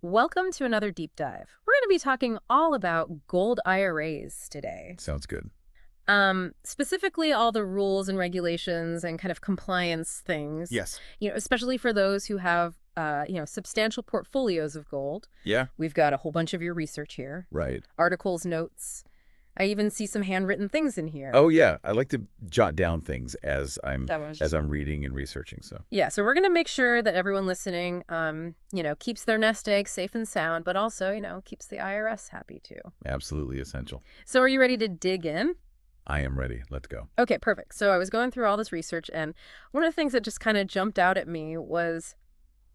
Welcome to another deep dive. We're going to be talking all about gold IRAs today. Sounds good. Specifically all the rules and regulations and kind of compliance things, Yes. especially for those who have, substantial portfolios of gold. Yeah. We've got a whole bunch of your research here, Right. articles, notes. I even see some handwritten things in here. Oh yeah, I like to jot down things as I'm That was as I'm reading and researching. So Yeah, so we're going to make sure that everyone listening, keeps their nest egg safe and sound, but also, keeps the IRS happy too. absolutely essential. So are you ready to dig in? I am ready. Let's go. Okay, perfect. So I was going through all this research, and one of the things that just kind of jumped out at me was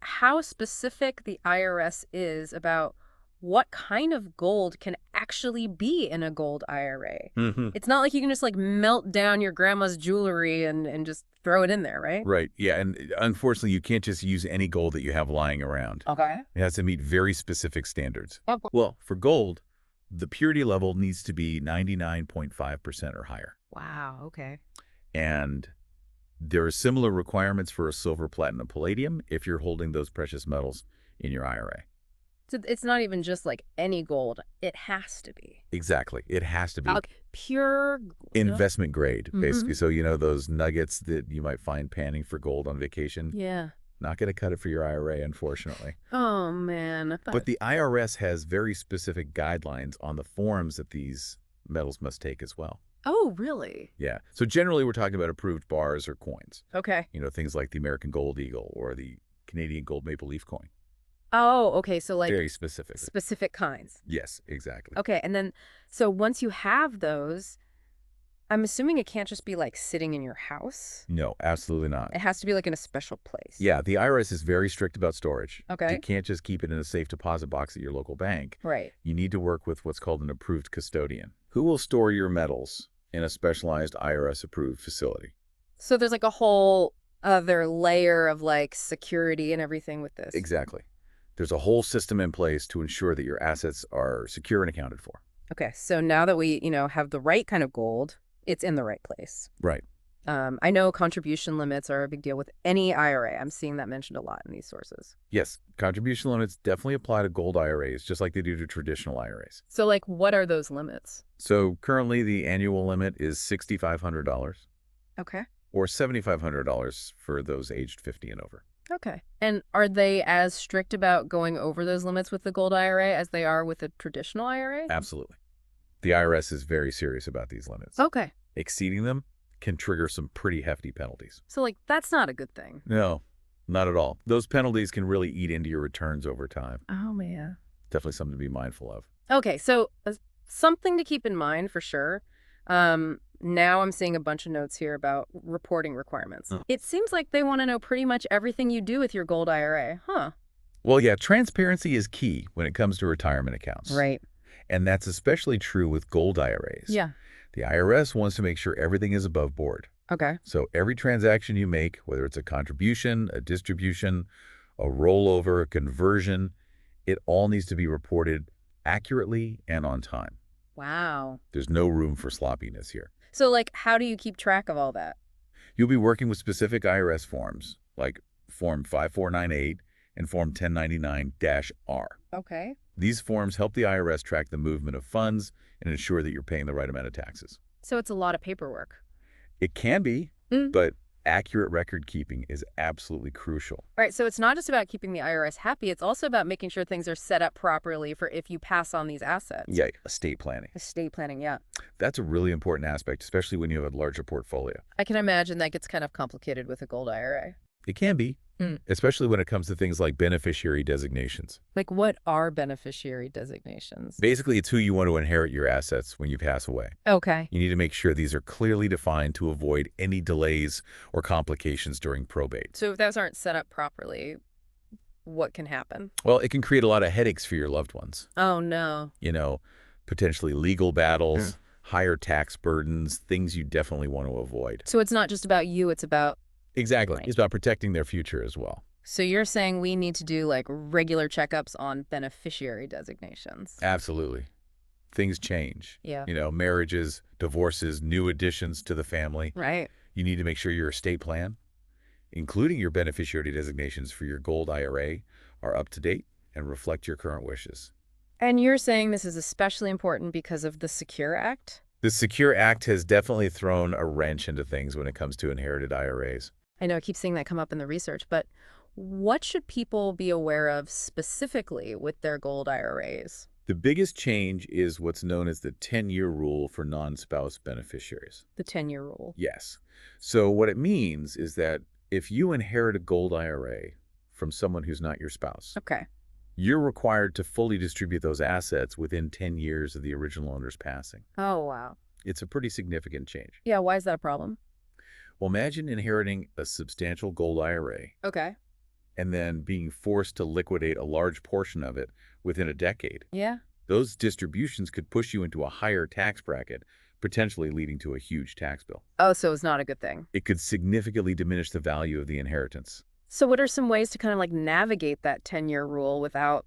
how specific the IRS is about what kind of gold can actually be in a gold IRA. hmm It's not like you can just like melt down your grandma's jewelry and just throw it in there, right? Right. Yeah, and unfortunately, you can't just use any gold that you have lying around. Okay. It has to meet very specific standards. Okay. Well, for gold, the purity level needs to be 99.5% or higher. Wow, okay. And there are similar requirements for a silver, platinum, palladium if you're holding those precious metals in your IRA. So it's not even just like any gold. It has to be. Exactly. It has to be Pure investment grade, basically. Mhm. So, those nuggets that you might find panning for gold on vacation, Yeah. not going to cut it for your IRA, unfortunately. Oh, man. But the IRS has very specific guidelines on the forms that these metals must take as well. Oh, really? Yeah. So generally, we're talking about approved bars or coins, Okay. things like the American Gold Eagle or the Canadian Gold Maple Leaf coin. Oh, okay. So like Very specific. specific kinds. Yes, exactly. Okay. And then, so once you have those, I'm assuming it can't just be like sitting in your house. No, absolutely not. It has to be like in a special place. Yeah, the IRS is very strict about storage. Okay. You can't just keep it in a safe deposit box at your local bank. Right. You need to work with what's called an approved custodian, who will store your metals in a specialized IRS-approved facility. So there's like a whole other layer of like security and everything with this. Exactly. There's a whole system in place to ensure that your assets are secure and accounted for. Okay. So now that we, have the right kind of gold, it's in the right place. Right. I know contribution limits are a big deal with any IRA. I'm seeing that mentioned a lot in these sources. Yes, contribution limits definitely apply to gold IRAs, just like they do to traditional IRAs. So, like, what are those limits? So currently the annual limit is $6,500 Okay. or $7,500 for those aged 50 and over. Okay. And are they as strict about going over those limits with the gold IRA as they are with a traditional IRA? Absolutely. The IRS is very serious about these limits. Okay. Exceeding them can trigger some pretty hefty penalties. So, like, that's not a good thing. No, not at all. Those penalties can really eat into your returns over time. Oh, man. Definitely something to be mindful of. Okay. So, something to keep in mind for sure. Now I'm seeing a bunch of notes here about reporting requirements. It seems like they want to know pretty much everything you do with your gold IRA, huh? Well, yeah, transparency is key when it comes to retirement accounts. Right. And that's especially true with gold IRAs. Yeah. The IRS wants to make sure everything is above board. Okay. So every transaction you make, whether it's a contribution, a distribution, a rollover, a conversion, it all needs to be reported accurately and on time. Wow. There's no room for sloppiness here. So, like, how do you keep track of all that? You'll be working with specific IRS forms, like Form 5498 and Form 1099-R. Okay. These forms help the IRS track the movement of funds and ensure that you're paying the right amount of taxes. So it's a lot of paperwork. It can be, Mm. but accurate record keeping is absolutely crucial. All right, so it's not just about keeping the IRS happy, it's also about making sure things are set up properly for if you pass on these assets. Yeah, estate planning. Estate planning, yeah. That's a really important aspect, especially when you have a larger portfolio. I can imagine that gets kind of complicated with a gold IRA. It can be, Mm. especially when it comes to things like beneficiary designations. Like, what are beneficiary designations? Basically, it's who you want to inherit your assets when you pass away. Okay. You need to make sure these are clearly defined to avoid any delays or complications during probate. So if those aren't set up properly, what can happen? Well, it can create a lot of headaches for your loved ones. Oh, no. Potentially legal battles, higher tax burdens, things you definitely want to avoid. So it's not just about you, it's about... Exactly. Right. It's about protecting their future as well. So you're saying we need to do, like, regular checkups on beneficiary designations. Absolutely. Things change. Yeah. Marriages, divorces, new additions to the family. Right. You need to make sure your estate plan, including your beneficiary designations for your gold IRA, are up to date and reflect your current wishes. And you're saying this is especially important because of the Secure Act? The Secure Act has definitely thrown a wrench into things when it comes to inherited IRAs. I know I keep seeing that come up in the research, but what should people be aware of specifically with their gold IRAs? The biggest change is what's known as the 10-year rule for non-spouse beneficiaries. The 10-year rule. Yes. So what it means is that if you inherit a gold IRA from someone who's not your spouse, Okay. you're required to fully distribute those assets within 10 years of the original owner's passing. Oh, wow. It's a pretty significant change. Yeah, why is that a problem? Well, imagine inheriting a substantial gold IRA Okay. and then being forced to liquidate a large portion of it within a decade. Yeah. Those distributions could push you into a higher tax bracket, potentially leading to a huge tax bill. Oh, so it's not a good thing. It could significantly diminish the value of the inheritance. So what are some ways to kind of like navigate that 10-year rule without,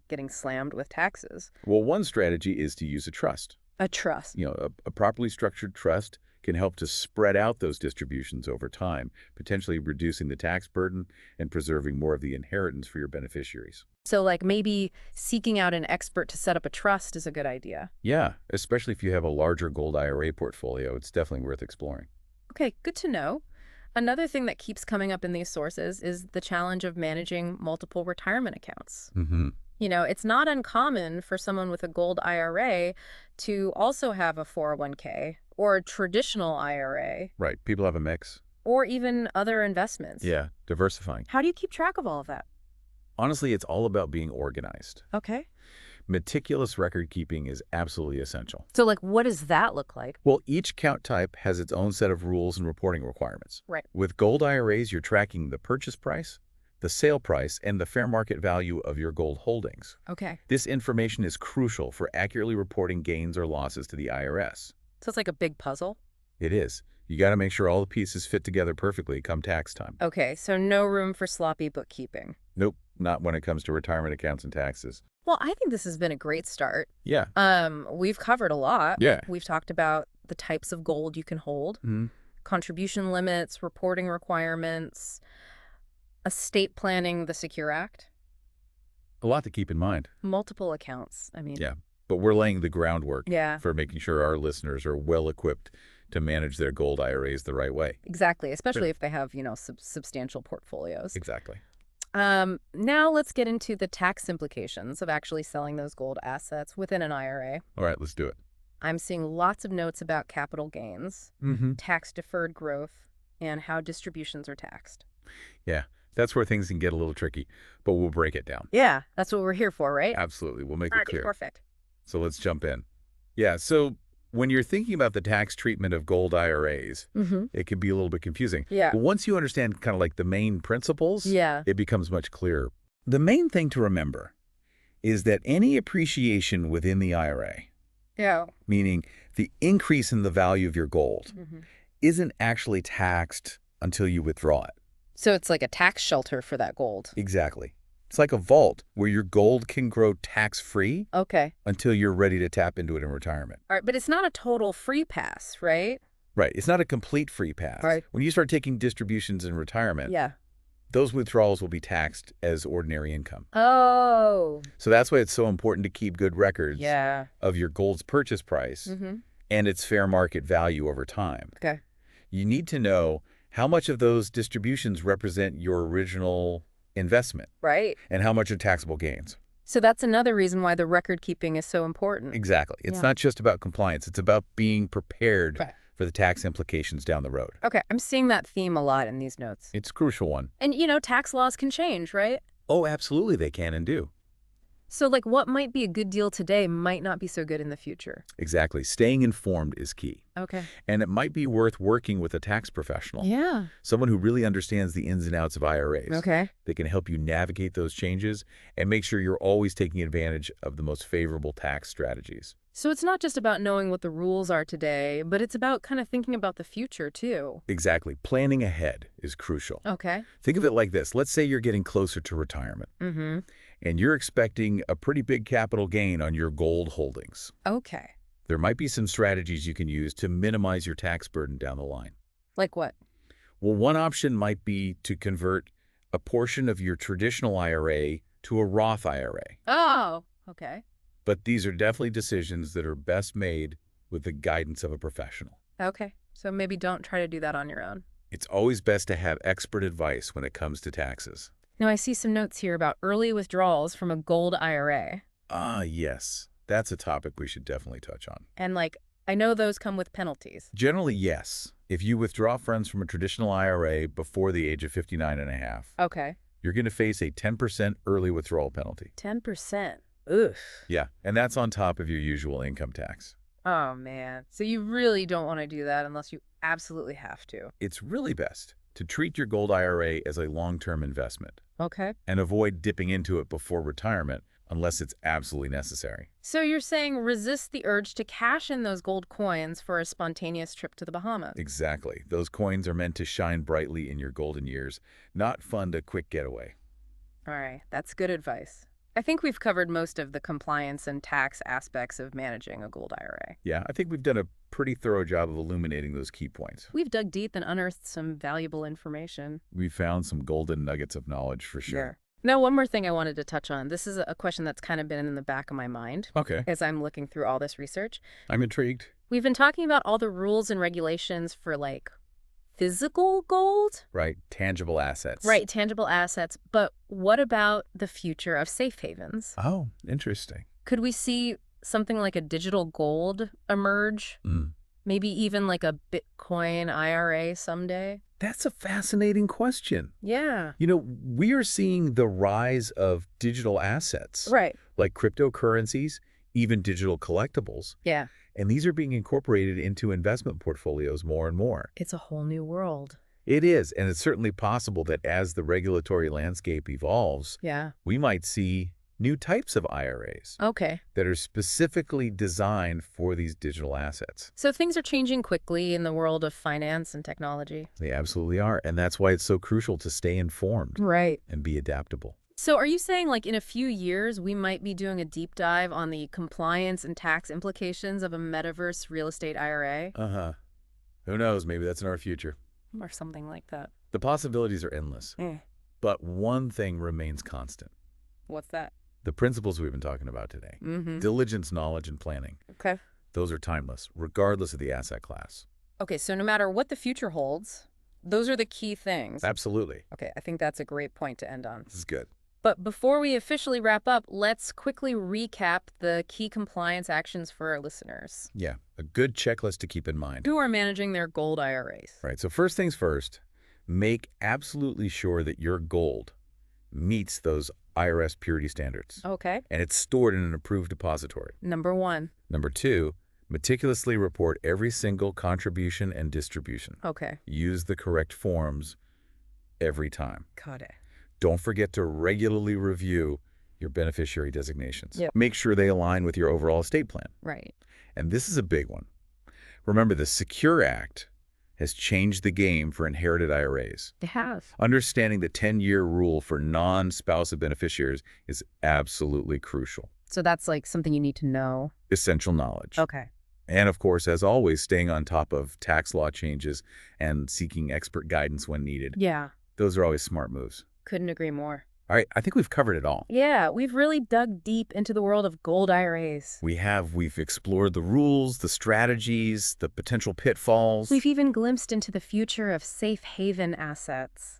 getting slammed with taxes? Well, one strategy is to use a trust. A trust. A properly structured trust can help to spread out those distributions over time, potentially reducing the tax burden and preserving more of the inheritance for your beneficiaries. So like maybe seeking out an expert to set up a trust is a good idea. Yeah, especially if you have a larger gold IRA portfolio, it's definitely worth exploring. Okay, good to know. Another thing that keeps coming up in these sources is the challenge of managing multiple retirement accounts. Mm-hmm. It's not uncommon for someone with a gold IRA to also have a 401k or a traditional IRA Right. People have a mix. or even other investments. Yeah, diversifying. How do you keep track of all of that? Honestly, it's all about being organized. Okay. Meticulous record keeping is absolutely essential. So like, what does that look like? Well, each account type has its own set of rules and reporting requirements. Right. With gold IRAs, you're tracking the purchase price, the sale price, and the fair market value of your gold holdings. Okay. This information is crucial for accurately reporting gains or losses to the IRS. So it's like a big puzzle. It is. You got to make sure all the pieces fit together perfectly come tax time. Okay, so no room for sloppy bookkeeping. Nope, not when it comes to retirement accounts and taxes. Well, I think this has been a great start. Yeah. We've covered a lot. Yeah. We've talked about the types of gold you can hold, Mm-hmm. contribution limits, reporting requirements, estate planning, the Secure Act, A lot to keep in mind. multiple accounts. I mean, Yeah. But we're laying the groundwork yeah, for making sure our listeners are well equipped to manage their gold IRAs the right way. exactly, especially Really? if they have, substantial portfolios. Exactly. Now let's get into the tax implications of actually selling those gold assets within an IRA. All right, let's do it. I'm seeing lots of notes about capital gains, Mm-hmm. tax-deferred growth, and how distributions are taxed. Yeah, that's where things can get a little tricky, but we'll break it down. Yeah, that's what we're here for, right? Absolutely. We'll make All it right, clear. perfect. So let's jump in. Yeah, so when you're thinking about the tax treatment of gold IRAs, Mm-hmm. it can be a little bit confusing. Yeah. But once you understand kind of like the main principles, Yeah. it becomes much clearer. The main thing to remember is that any appreciation within the IRA, Yeah. meaning the increase in the value of your gold, Mm-hmm. isn't actually taxed until you withdraw it. So it's like a tax shelter for that gold. Exactly. It's like a vault where your gold can grow tax-free Okay. until you're ready to tap into it in retirement. All right, but it's not a total free pass, right? Right. It's not a complete free pass. Right. When you start taking distributions in retirement, Yeah. those withdrawals will be taxed as ordinary income. Oh. So that's why it's so important to keep good records Yeah. of your gold's purchase price Mm-hmm. and its fair market value over time. Okay. You need to know how much of those distributions represent your original investment Right. and how much are taxable gains. So that's another reason why the record keeping is so important. Exactly. It's Yeah. not just about compliance. It's about being prepared Right. for the tax implications down the road. Okay, I'm seeing that theme a lot in these notes. It's a crucial one. And, tax laws can change, right? Oh, absolutely they can and do. So, like, what might be a good deal today might not be so good in the future. Exactly. Staying informed is key. Okay. And it might be worth working with a tax professional, Yeah. someone who really understands the ins and outs of IRAs. Okay. They can help you navigate those changes and make sure you're always taking advantage of the most favorable tax strategies. So it's not just about knowing what the rules are today, but it's about kind of thinking about the future, too. Exactly. Planning ahead is crucial. Okay. Think of it like this. Let's say you're getting closer to retirement Mm-hmm. and you're expecting a pretty big capital gain on your gold holdings. Okay. There might be some strategies you can use to minimize your tax burden down the line. Like what? Well, one option might be to convert a portion of your traditional IRA to a Roth IRA. Oh, okay. But these are definitely decisions that are best made with the guidance of a professional. Okay. So maybe don't try to do that on your own. It's always best to have expert advice when it comes to taxes. Now, I see some notes here about early withdrawals from a gold IRA. Ah, yes. That's a topic we should definitely touch on. And, I know those come with penalties. Generally, yes. If you withdraw funds from a traditional IRA before the age of 59 and a half, Okay. you're going to face a 10% early withdrawal penalty. 10%. Oof. Yeah, and that's on top of your usual income tax. Oh, man. So you really don't want to do that unless you absolutely have to. It's really best to treat your gold IRA as a long-term investment Okay. and avoid dipping into it before retirement unless it's absolutely necessary. So you're saying resist the urge to cash in those gold coins for a spontaneous trip to the Bahamas. Exactly. Those coins are meant to shine brightly in your golden years, not fund a quick getaway. All right. That's good advice. I think we've covered most of the compliance and tax aspects of managing a gold IRA. Yeah, I think we've done a pretty thorough job of illuminating those key points. We've dug deep and unearthed some valuable information. We found some golden nuggets of knowledge for sure. Now, one more thing I wanted to touch on. This is a question that's kind of been in the back of my mind Okay, as I'm looking through all this research. I'm intrigued. We've been talking about all the rules and regulations for physical gold? Right, tangible assets. Right, tangible assets. But what about the future of safe havens? Oh, interesting. Could we see something like a digital gold emerge? Mm. Maybe even like a Bitcoin IRA someday? That's a fascinating question. Yeah. You know, we are seeing the rise of digital assets, Right. like cryptocurrencies, even digital collectibles, Yeah. and these are being incorporated into investment portfolios more and more. It's a whole new world. It is, and it's certainly possible that as the regulatory landscape evolves, Yeah. we might see new types of IRAs Okay. that are specifically designed for these digital assets. So things are changing quickly in the world of finance and technology. They absolutely are, and that's why it's so crucial to stay informed Right. and be adaptable. So are you saying in a few years we might be doing a deep dive on the compliance and tax implications of a metaverse real estate IRA? Uh-huh. Who knows? Maybe that's in our future. Or something like that. The possibilities are endless, but one thing remains constant. What's that? The principles we've been talking about today. Mm-hmm. Diligence, knowledge, and planning. Okay. Those are timeless, regardless of the asset class. Okay, so no matter what the future holds, those are the key things. Absolutely. Okay, I think that's a great point to end on. This is good. But before we officially wrap up, let's quickly recap the key compliance actions for our listeners Yeah, a good checklist to keep in mind. who are managing their gold IRAs. Right, so first things first, make absolutely sure that your gold meets those IRS purity standards, Okay. and it's stored in an approved depository. Number 1. Number 2, meticulously report every single contribution and distribution. Okay. Use the correct forms every time. Got it. Don't forget to regularly review your beneficiary designations. Yep. Make sure they align with your overall estate plan. Right. And this is a big one. Remember, the Secure Act has changed the game for inherited IRAs. They have. Understanding the 10-year rule for non-spousal beneficiaries is absolutely crucial. So that's something you need to know. Essential knowledge. Okay. And of course, as always, staying on top of tax law changes and seeking expert guidance when needed. Yeah. Those are always smart moves. Couldn't agree more. All right, I think we've covered it all. Yeah, we've really dug deep into the world of gold IRAs. We've explored the rules, the strategies, the potential pitfalls. We've even glimpsed into the future of safe haven assets.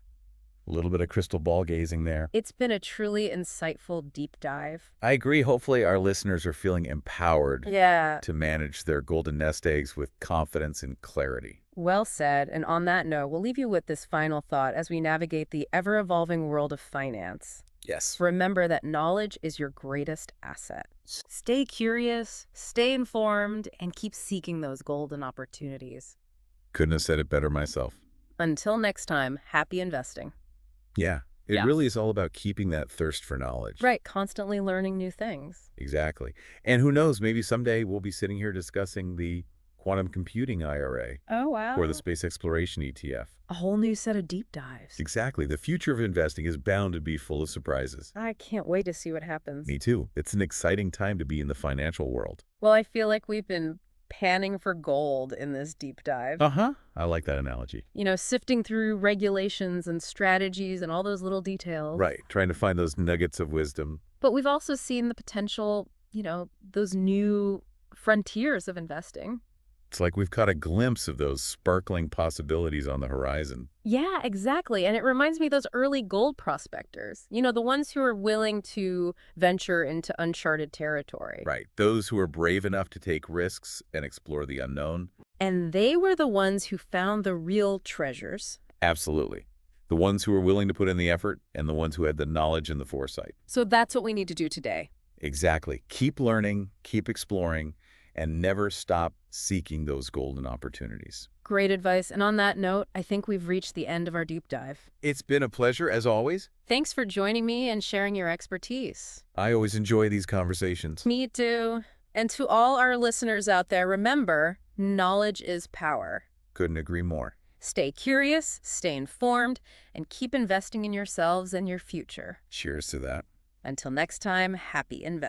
A little bit of crystal ball gazing there. It's been a truly insightful deep dive. I agree. Hopefully our listeners are feeling empowered Yeah. to manage their golden nest eggs with confidence and clarity. Well said. And on that note, we'll leave you with this final thought as we navigate the ever-evolving world of finance. Yes. Remember that knowledge is your greatest asset. Stay curious, stay informed, and keep seeking those golden opportunities. Couldn't have said it better myself. Until next time, happy investing. Yeah. It Yeah. really is all about keeping that thirst for knowledge. Right, constantly learning new things. Exactly. And who knows, maybe someday we'll be sitting here discussing the quantum computing IRA Oh, wow. or the space exploration ETF. A whole new set of deep dives. Exactly. The future of investing is bound to be full of surprises. I can't wait to see what happens. Me too. It's an exciting time to be in the financial world. Well, I feel like we've been panning for gold in this deep dive. Uh-huh. I like that analogy. Sifting through regulations and strategies and all those little details. Right. Trying to find those nuggets of wisdom. But we've also seen the potential, those new frontiers of investing. It's like we've caught a glimpse of those sparkling possibilities on the horizon. Yeah, exactly. And it reminds me of those early gold prospectors, the ones who are willing to venture into uncharted territory. Right. Those who are brave enough to take risks and explore the unknown. And they were the ones who found the real treasures. Absolutely. The ones who were willing to put in the effort and the ones who had the knowledge and the foresight. So that's what we need to do today. Exactly. Keep learning, keep exploring, and never stop seeking those golden opportunities. Great advice. And on that note, I think we've reached the end of our deep dive. It's been a pleasure, as always. Thanks for joining me and sharing your expertise. I always enjoy these conversations. Me too. And to all our listeners out there, remember, knowledge is power. Couldn't agree more. Stay curious, stay informed, and keep investing in yourselves and your future. Cheers to that. Until next time, happy investing.